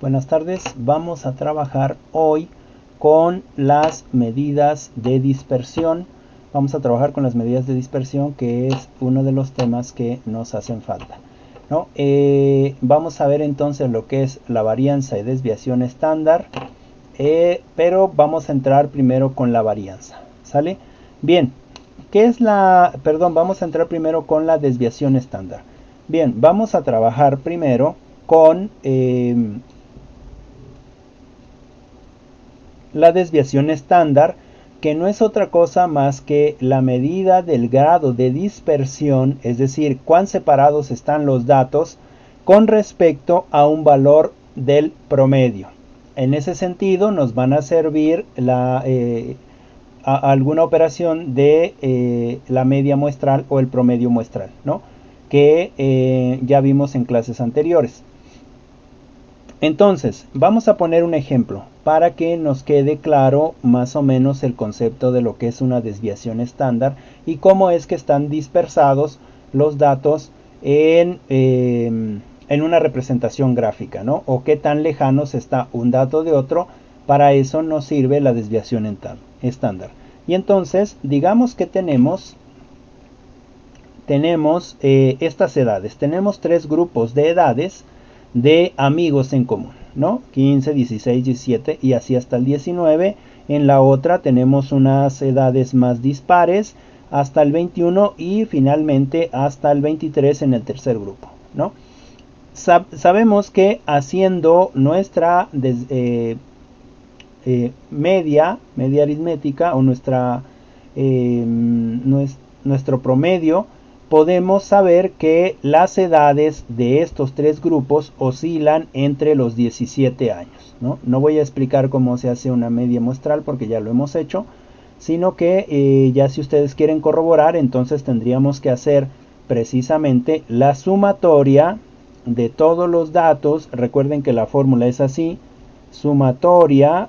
Buenas tardes, vamos a trabajar hoy con las medidas de dispersión. Vamos a trabajar con las medidas de dispersión, que es uno de los temas que nos hacen falta, ¿no? Vamos a ver entonces lo que es la varianza y desviación estándar, pero vamos a entrar primero con la varianza, ¿sale? Bien, ¿qué es vamos a entrar primero con la desviación estándar. Bien, vamos a trabajar primero con la desviación estándar, que no es otra cosa más que la medida del grado de dispersión, es decir, cuán separados están los datos con respecto a un valor del promedio. En ese sentido nos van a servir alguna operación de la media muestral o el promedio muestral, ¿no? Que ya vimos en clases anteriores. Entonces, vamos a poner un ejemplo para que nos quede claro más o menos el concepto de lo que es una desviación estándar y cómo es que están dispersados los datos en una representación gráfica, ¿no? O qué tan lejanos está un dato de otro. Para eso nos sirve la desviación estándar. Y entonces, digamos que tenemos estas edades. Tenemos tres grupos de edades de amigos en común, ¿no? 15, 16, 17 y así hasta el 19. En la otra tenemos unas edades más dispares hasta el 21 y finalmente hasta el 23 en el tercer grupo, ¿no? Sabemos que haciendo nuestra media aritmética o nuestro promedio, podemos saber que las edades de estos tres grupos oscilan entre los 17 años, ¿no? No voy a explicar cómo se hace una media muestral porque ya lo hemos hecho, sino que ya si ustedes quieren corroborar, entonces tendríamos que hacer precisamente la sumatoria de todos los datos. Recuerden que la fórmula es así: sumatoria,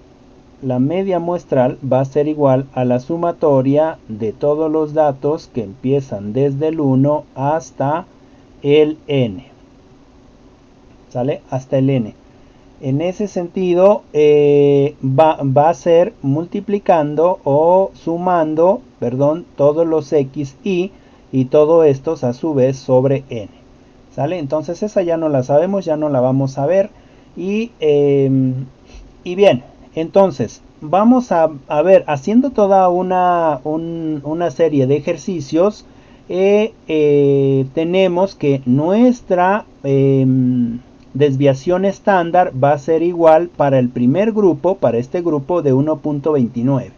la media muestral va a ser igual a la sumatoria de todos los datos que empiezan desde el 1 hasta el n. ¿Sale? Hasta el n. En ese sentido, va a ser multiplicando o sumando, todos los x y todo esto a su vez sobre n. ¿Sale? Entonces esa ya no la sabemos, ya no la vamos a ver. Y bien, entonces vamos a ver, haciendo toda una serie de ejercicios, tenemos que nuestra desviación estándar va a ser igual para el primer grupo, para este grupo de 1.29.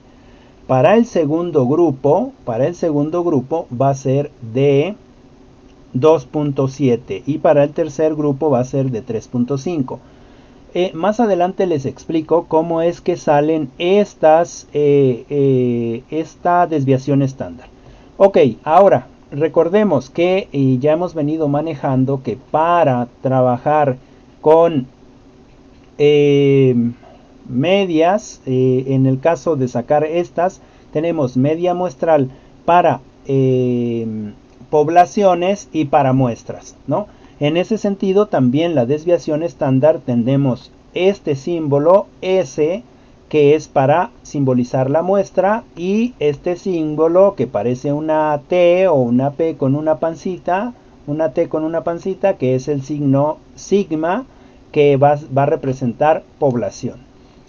Para el segundo grupo va a ser de 2.7 y para el tercer grupo va a ser de 3.5. Más adelante les explico cómo es que salen esta desviación estándar. Ok, ahora recordemos que ya hemos venido manejando que para trabajar con medias, en el caso de sacar estas, tenemos media muestral para poblaciones y para muestras, ¿no? En ese sentido, también la desviación estándar tendremos este símbolo S, que es para simbolizar la muestra, y este símbolo que parece una T o una P con una pancita, una T con una pancita, que es el signo sigma, que va a representar población.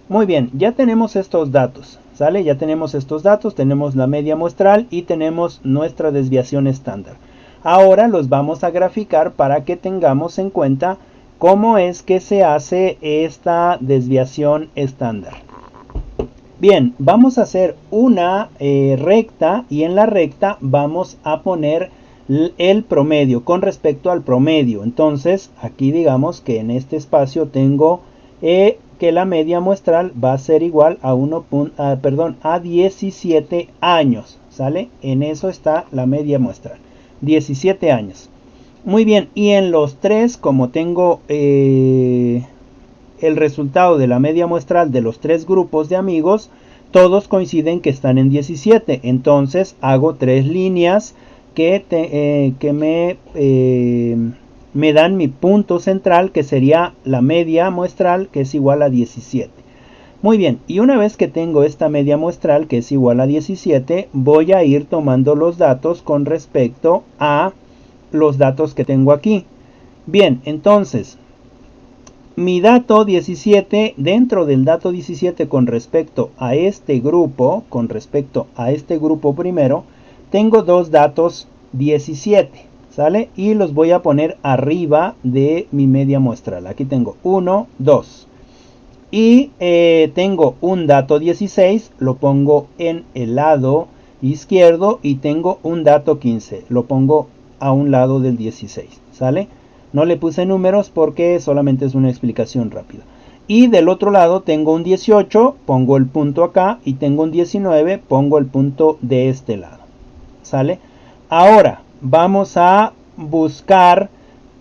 Muy bien, ya tenemos estos datos, ¿sale? Ya tenemos estos datos, tenemos la media muestral y tenemos nuestra desviación estándar. Ahora los vamos a graficar para que tengamos en cuenta cómo es que se hace esta desviación estándar. Bien, vamos a hacer una recta y en la recta vamos a poner el promedio con respecto al promedio. Entonces aquí digamos que en este espacio tengo que la media muestral va a ser igual a 17 años, ¿sale? En eso está la media muestral. 17 años. Muy bien, y en los tres, como tengo el resultado de la media muestral de los tres grupos de amigos, todos coinciden que están en 17. Entonces hago tres líneas que me me dan mi punto central, que sería la media muestral, que es igual a 17. Muy bien, y una vez que tengo esta media muestral, que es igual a 17, voy a ir tomando los datos con respecto a los datos que tengo aquí. Bien, entonces, mi dato 17, dentro del dato 17 con respecto a este grupo primero, tengo dos datos 17, ¿sale? Y los voy a poner arriba de mi media muestral. Aquí tengo 1, 2. Y tengo un dato 16, lo pongo en el lado izquierdo, y tengo un dato 15, lo pongo a un lado del 16, ¿sale? No le puse números porque solamente es una explicación rápida. Y del otro lado tengo un 18, pongo el punto acá, y tengo un 19, pongo el punto de este lado, ¿sale? Ahora vamos a buscar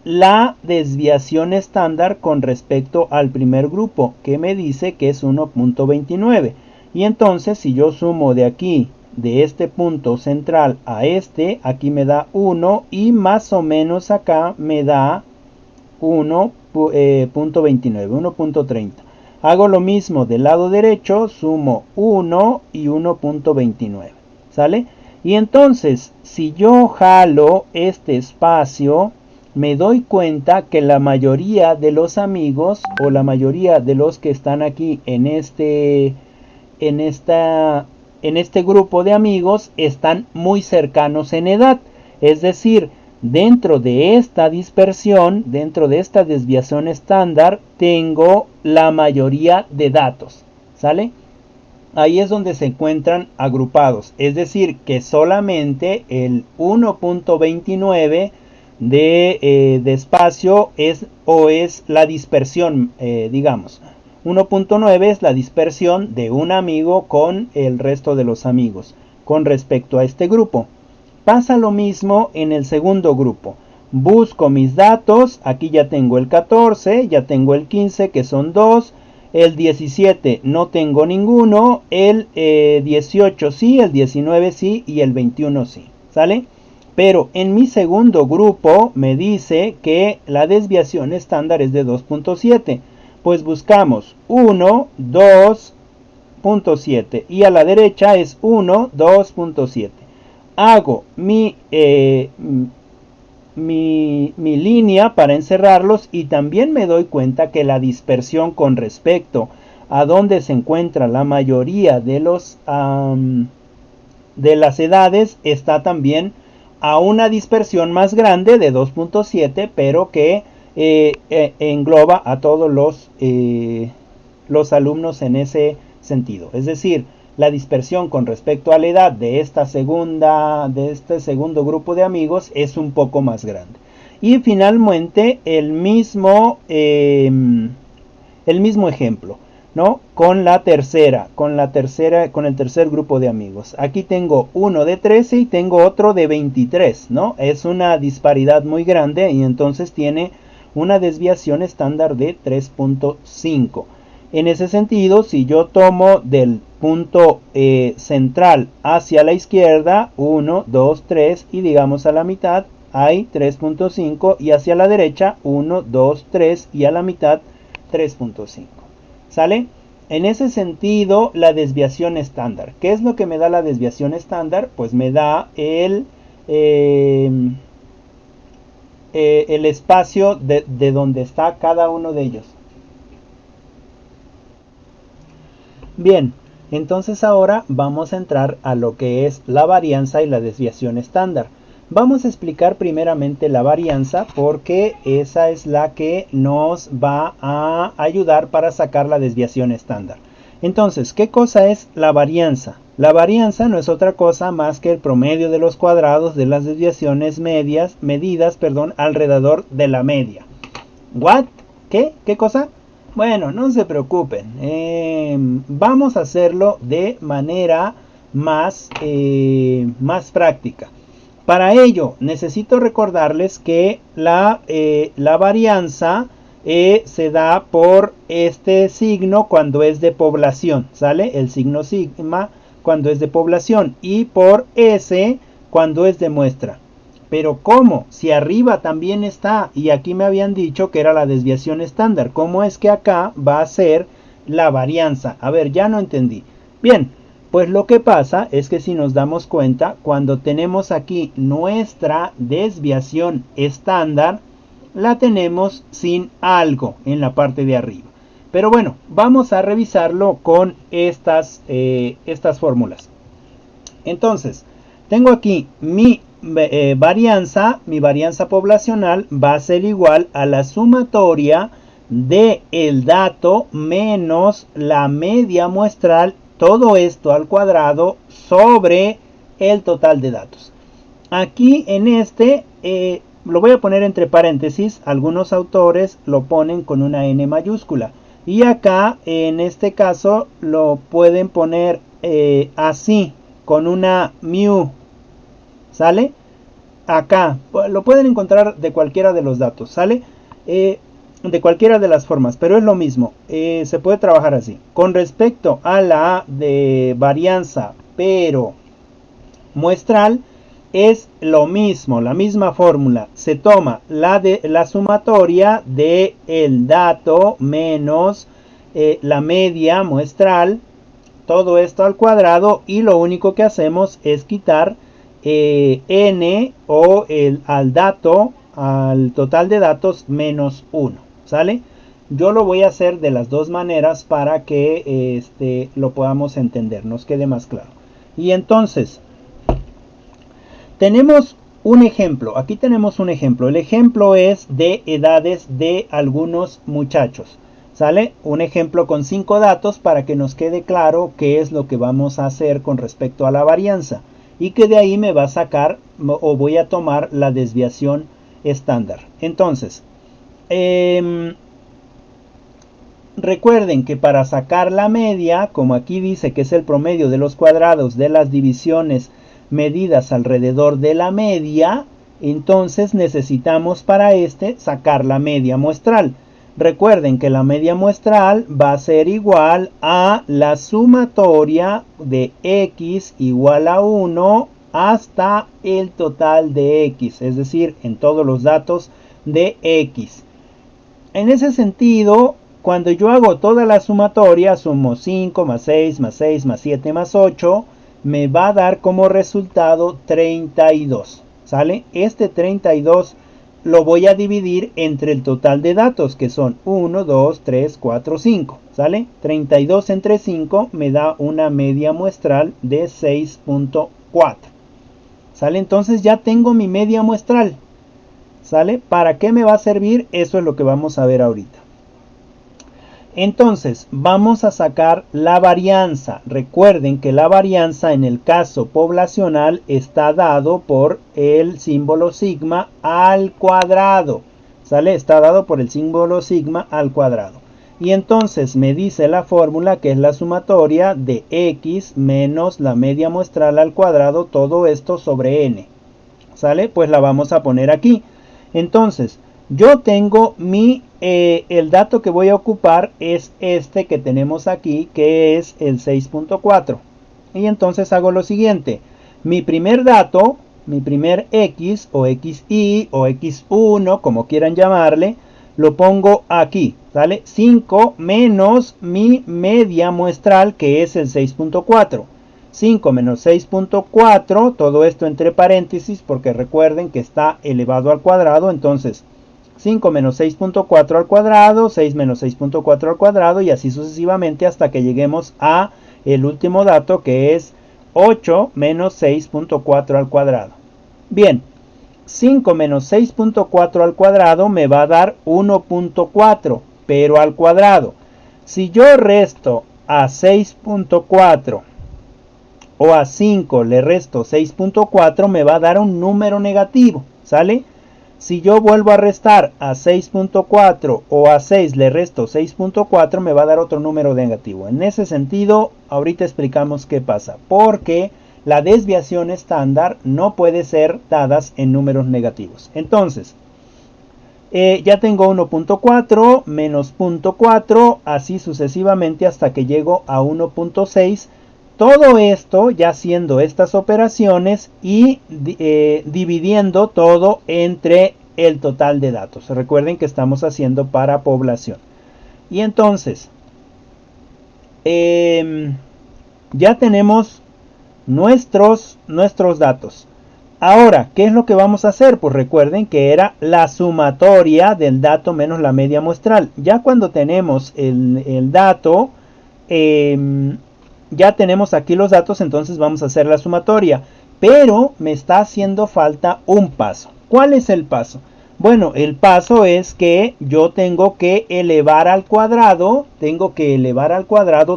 la desviación estándar con respecto al primer grupo, que me dice que es 1.29. Y entonces, si yo sumo de aquí, de este punto central a este, aquí me da 1, y más o menos acá me da 1.29, 1.30. Hago lo mismo del lado derecho, sumo 1 y 1.29, ¿sale? Y entonces, si yo jalo este espacio, me doy cuenta que la mayoría de los amigos, o la mayoría de los que están aquí en este grupo de amigos, están muy cercanos en edad. Es decir, dentro de esta dispersión, dentro de esta desviación estándar, tengo la mayoría de datos, ¿sale? Ahí es donde se encuentran agrupados. Es decir, que solamente el 1.29 de espacio es la dispersión, digamos. 1.9 es la dispersión de un amigo con el resto de los amigos con respecto a este grupo. Pasa lo mismo en el segundo grupo. Busco mis datos, aquí ya tengo el 14, ya tengo el 15, que son 2, el 17 no tengo ninguno, el 18 sí, el 19 sí, y el 21 sí, ¿sale? Pero en mi segundo grupo me dice que la desviación estándar es de 2.7. Pues buscamos 1, 2.7, y a la derecha es 1, 2.7. Hago mi línea para encerrarlos, y también me doy cuenta que la dispersión con respecto a donde se encuentra la mayoría de las edades está también a una dispersión más grande de 2.7, pero que engloba a todos los alumnos en ese sentido. Es decir, la dispersión con respecto a la edad de este segundo grupo de amigos es un poco más grande. Y finalmente el mismo ejemplo, ¿no? Con el tercer grupo de amigos. Aquí tengo uno de 13 y tengo otro de 23, ¿no? Es una disparidad muy grande, y entonces tiene una desviación estándar de 3.5. En ese sentido, si yo tomo del punto central hacia la izquierda, 1, 2, 3, y digamos a la mitad hay 3.5, y hacia la derecha 1, 2, 3, y a la mitad 3.5. ¿Sale? En ese sentido, la desviación estándar. ¿Qué es lo que me da la desviación estándar? Pues me da el espacio de donde está cada uno de ellos. Bien, entonces ahora vamos a entrar a lo que es la varianza y la desviación estándar. Vamos a explicar primeramente la varianza, porque esa es la que nos va a ayudar para sacar la desviación estándar. Entonces, ¿qué cosa es la varianza? La varianza no es otra cosa más que el promedio de los cuadrados de las desviaciones medidas, alrededor de la media. ¿What? ¿Qué? ¿Qué cosa? Bueno, no se preocupen. Vamos a hacerlo de manera más práctica. Para ello, necesito recordarles que la varianza se da por este signo cuando es de población, ¿sale? El signo sigma cuando es de población, y por S cuando es de muestra. pero ¿cómo? Si arriba también está, y aquí me habían dicho que era la desviación estándar, ¿cómo es que acá va a ser la varianza? A ver, ya no entendí. Bien, pues lo que pasa es que si nos damos cuenta, cuando tenemos aquí nuestra desviación estándar, la tenemos sin algo en la parte de arriba. Pero bueno, vamos a revisarlo con estas fórmulas. Entonces, tengo aquí mi varianza poblacional va a ser igual a la sumatoria de el dato menos la media muestral, todo esto al cuadrado sobre el total de datos. Aquí en lo voy a poner entre paréntesis, algunos autores lo ponen con una n mayúscula. Y acá, en este caso, lo pueden poner así, con una mu. ¿Sale? Acá, lo pueden encontrar de cualquiera de los datos, ¿sale? De cualquiera de las formas, pero es lo mismo. Se puede trabajar así. Con respecto a la de varianza, pero muestral, es lo mismo, la misma fórmula. Se toma la sumatoria de el dato menos la media muestral, todo esto al cuadrado, y lo único que hacemos es quitar n o al total de datos menos 1, ¿sale? Yo lo voy a hacer de las dos maneras para que lo podamos entender, nos quede más claro. Y entonces, tenemos un ejemplo, aquí tenemos un ejemplo. El ejemplo es de edades de algunos muchachos, ¿sale? Un ejemplo con 5 datos para que nos quede claro qué es lo que vamos a hacer con respecto a la varianza. Y que de ahí me va a sacar o voy a tomar la desviación estándar. Entonces, recuerden que para sacar la media, como aquí dice que es el promedio de los cuadrados de las divisiones medidas alrededor de la media, entonces necesitamos para sacar la media muestral. Recuerden que la media muestral va a ser igual a la sumatoria de x igual a 1 hasta el total de x, es decir, en todos los datos de x. En ese sentido, cuando yo hago toda la sumatoria, sumo 5 más 6 más 6 más 7 más 8, me va a dar como resultado 32, ¿sale? Este 32 lo voy a dividir entre el total de datos, que son 1, 2, 3, 4, 5, ¿sale? 32 entre 5 me da una media muestral de 6.4, ¿sale? Entonces ya tengo mi media muestral, ¿sale? ¿Para qué me va a servir? Eso es lo que vamos a ver ahorita. Entonces, vamos a sacar la varianza. Recuerden que la varianza en el caso poblacional está dado por el símbolo sigma al cuadrado. ¿Sale? Está dado por el símbolo sigma al cuadrado. Y entonces me dice la fórmula que es la sumatoria de x menos la media muestral al cuadrado, todo esto sobre n. ¿Sale? Pues la vamos a poner aquí. Entonces, yo tengo el dato que voy a ocupar es este que tenemos aquí, que es el 6.4. Y entonces hago lo siguiente. Mi primer dato, mi primer x o xy o x1, como quieran llamarle, lo pongo aquí, ¿sale? 5 menos mi media muestral, que es el 6.4. 5 menos 6.4, todo esto entre paréntesis, porque recuerden que está elevado al cuadrado, entonces 5 menos 6.4 al cuadrado, 6 menos 6.4 al cuadrado, y así sucesivamente hasta que lleguemos a el último dato, que es 8 menos 6.4 al cuadrado. Bien, 5 menos 6.4 al cuadrado me va a dar 1.4, pero al cuadrado. Si yo resto a 6.4 o a 5 le resto 6.4, me va a dar un número negativo, ¿sale? Si yo vuelvo a restar a 6.4 o a 6 le resto 6.4, me va a dar otro número negativo. En ese sentido, ahorita explicamos qué pasa. Porque la desviación estándar no puede ser dadas en números negativos. Entonces, ya tengo 1.4 menos 0.4, así sucesivamente hasta que llego a 1.6. todo esto ya haciendo estas operaciones y dividiendo todo entre el total de datos. Recuerden que estamos haciendo para población. Y entonces, ya tenemos nuestros datos. Ahora, ¿qué es lo que vamos a hacer? Pues recuerden que era la sumatoria del dato menos la media muestral. Ya cuando tenemos el dato, ya tenemos aquí los datos, entonces vamos a hacer la sumatoria. Pero me está haciendo falta un paso. ¿Cuál es el paso? Bueno, el paso es que yo tengo que elevar al cuadrado,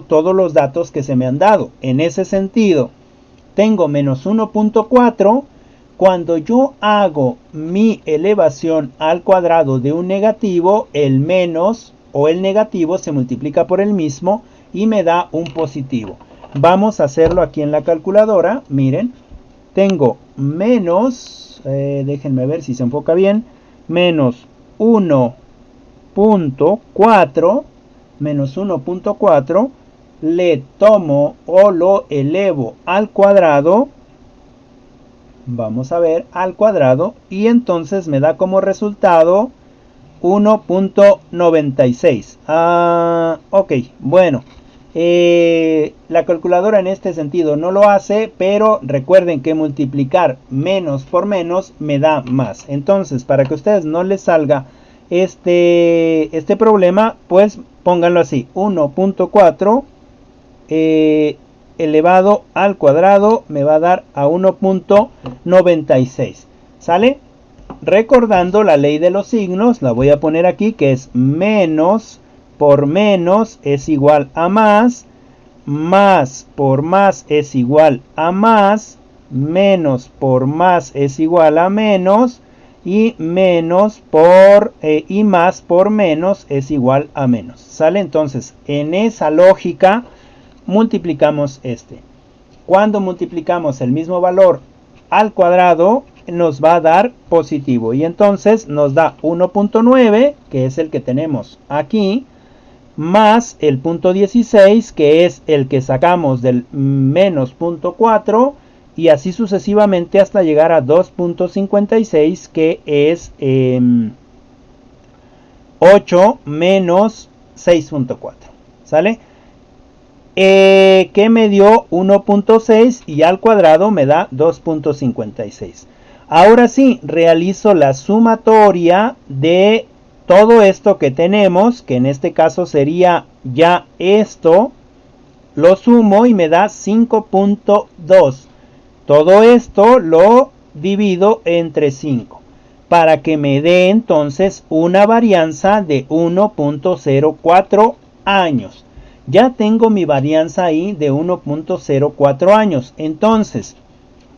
todos los datos que se me han dado. En ese sentido, tengo menos 1.4. Cuando yo hago mi elevación al cuadrado de un negativo, el menos o el negativo se multiplica por el mismo y me da un positivo. Vamos a hacerlo aquí en la calculadora. Miren, tengo menos, déjenme ver si se enfoca bien, menos 1.4, menos 1.4, le tomo o lo elevo al cuadrado. Vamos a ver, al cuadrado, y entonces me da como resultado 1.96. Ok, bueno, la calculadora en este sentido no lo hace, pero recuerden que multiplicar menos por menos me da más. Entonces, para que a ustedes no les salga este problema, pues pónganlo así, 1.4 elevado al cuadrado me va a dar a 1.96. ¿Sale? Recordando la ley de los signos, la voy a poner aquí, que es menos por menos es igual a más por más es igual a más, menos por más es igual a menos, y menos por y más por menos es igual a menos. ¿Sale? Entonces, en esa lógica multiplicamos este. Cuando multiplicamos el mismo valor al cuadrado, nos va a dar positivo. Y entonces nos da 1.9, que es el que tenemos aquí, más el punto 16, que es el que sacamos del menos punto 4, y así sucesivamente hasta llegar a 2.56, que es 8 menos 6.4. ¿Sale? Que me dio 1.6 y al cuadrado me da 2.56. Ahora sí, realizo la sumatoria de todo esto que tenemos, que en este caso sería ya esto, lo sumo y me da 5.2. Todo esto lo divido entre 5 para que me dé entonces una varianza de 1.04 años. Ya tengo mi varianza ahí de 1.04 años. Entonces,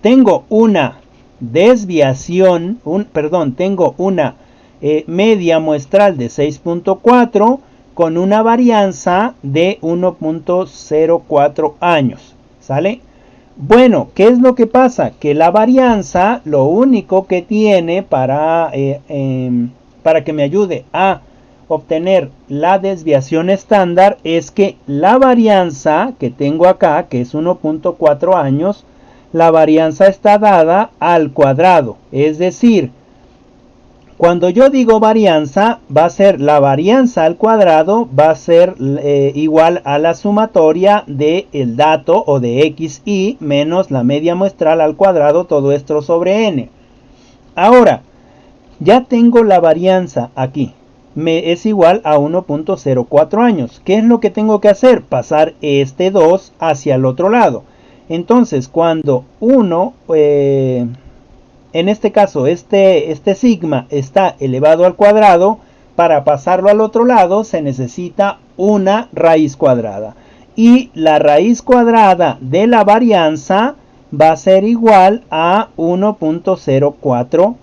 tengo una desviación, tengo una media muestral de 6.4 con una varianza de 1.04 años. ¿Sale? Bueno, ¿qué es lo que pasa? Que la varianza, lo único que tiene para que me ayude a obtener la desviación estándar es que la varianza que tengo acá, que es 1.4 años, la varianza está dada al cuadrado. Es decir, cuando yo digo varianza, va a ser la varianza al cuadrado, va a ser igual a la sumatoria del dato o de xy menos la media muestral al cuadrado, todo esto sobre n. Ahora, ya tengo la varianza aquí. Es igual a 1.04 años. ¿Qué es lo que tengo que hacer? Pasar este 2 hacia el otro lado. Entonces, cuando uno, en este caso, este sigma está elevado al cuadrado, para pasarlo al otro lado se necesita una raíz cuadrada. Y la raíz cuadrada de la varianza va a ser igual a 1.04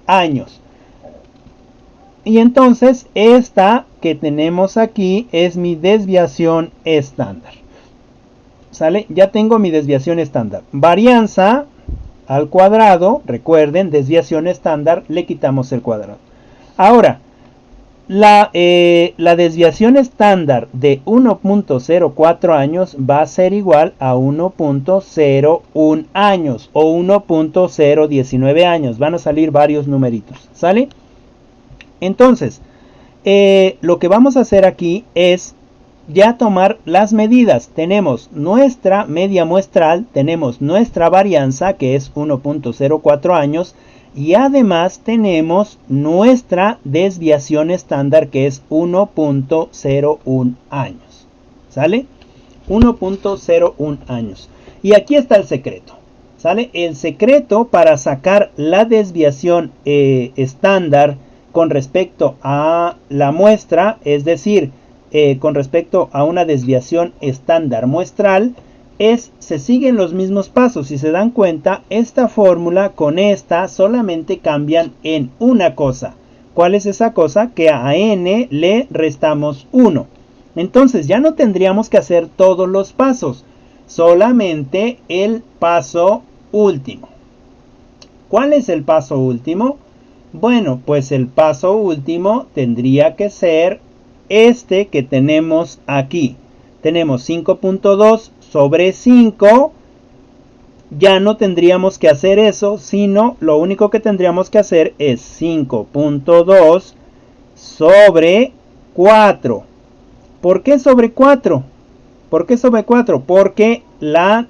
años. Y entonces esta que tenemos aquí es mi desviación estándar. ¿Sale? Ya tengo mi desviación estándar. Varianza al cuadrado, recuerden, desviación estándar, le quitamos el cuadrado. Ahora, La desviación estándar de 1.04 años va a ser igual a 1.01 años o 1.019 años. Van a salir varios numeritos, ¿sale? Entonces, lo que vamos a hacer aquí es ya tomar las medidas. Tenemos nuestra media muestral, tenemos nuestra varianza que es 1.04 años y además tenemos nuestra desviación estándar que es 1.01 años. ¿Sale? 1.01 años. Y aquí está el secreto. ¿Sale? El secreto para sacar la desviación estándar con respecto a la muestra, es decir, con respecto a una desviación estándar muestral, se siguen los mismos pasos. Si se dan cuenta, esta fórmula con esta solamente cambian en una cosa. ¿Cuál es esa cosa? Que a n le restamos 1. Entonces ya no tendríamos que hacer todos los pasos, solamente el paso último. ¿Cuál es el paso último? Bueno, pues el paso último tendría que ser este que tenemos aquí. Tenemos 5.2 sobre 5. Ya no tendríamos que hacer eso, sino lo único que tendríamos que hacer es 5.2 sobre 4. ¿Por qué sobre 4? ¿Por qué sobre 4? Porque la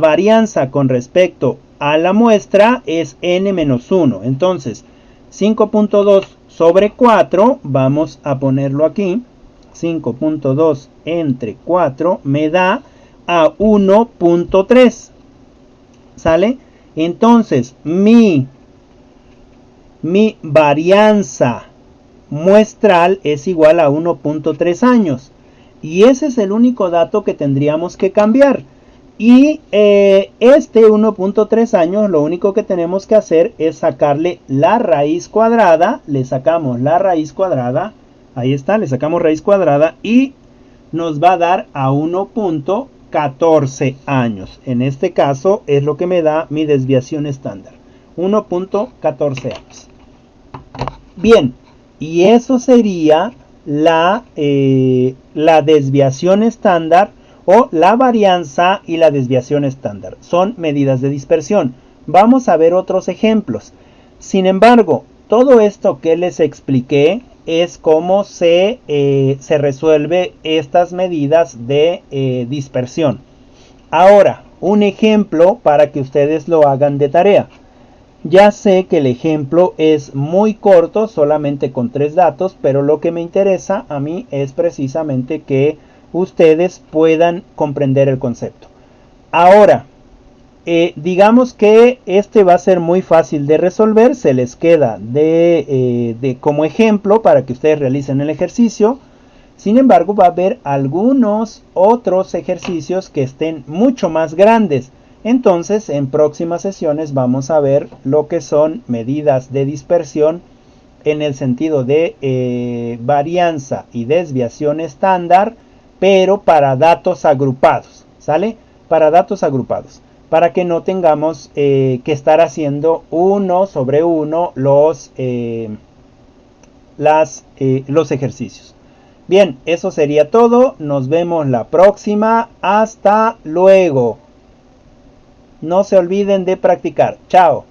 varianza con respecto a la muestra es n-1. Entonces, 5.2 sobre 4, vamos a ponerlo aquí. 5.2 entre 4 me da a 1.3. ¿Sale? Entonces, mi varianza muestral es igual a 1.3 años. Y ese es el único dato que tendríamos que cambiar. Y este 1.3 años, lo único que tenemos que hacer es sacarle la raíz cuadrada. Le sacamos la raíz cuadrada. Ahí está, le sacamos raíz cuadrada y nos va a dar a 1.14 años. En este caso es lo que me da mi desviación estándar. 1.14 años. Bien, y eso sería la desviación estándar o la varianza y la desviación estándar. Son medidas de dispersión. Vamos a ver otros ejemplos. Sin embargo, todo esto que les expliqué es cómo se resuelve estas medidas de dispersión. Ahora, un ejemplo para que ustedes lo hagan de tarea. Ya sé que el ejemplo es muy corto, solamente con 3 datos, pero lo que me interesa a mí es precisamente que ustedes puedan comprender el concepto. Ahora, digamos que este va a ser muy fácil de resolver, se les queda como ejemplo para que ustedes realicen el ejercicio. Sin embargo, va a haber algunos otros ejercicios que estén mucho más grandes. Entonces, en próximas sesiones vamos a ver lo que son medidas de dispersión en el sentido de varianza y desviación estándar, pero para datos agrupados, ¿sale? Para datos agrupados, para que no tengamos que estar haciendo uno sobre uno los ejercicios. Bien, eso sería todo. Nos vemos la próxima. Hasta luego. No se olviden de practicar. Chao.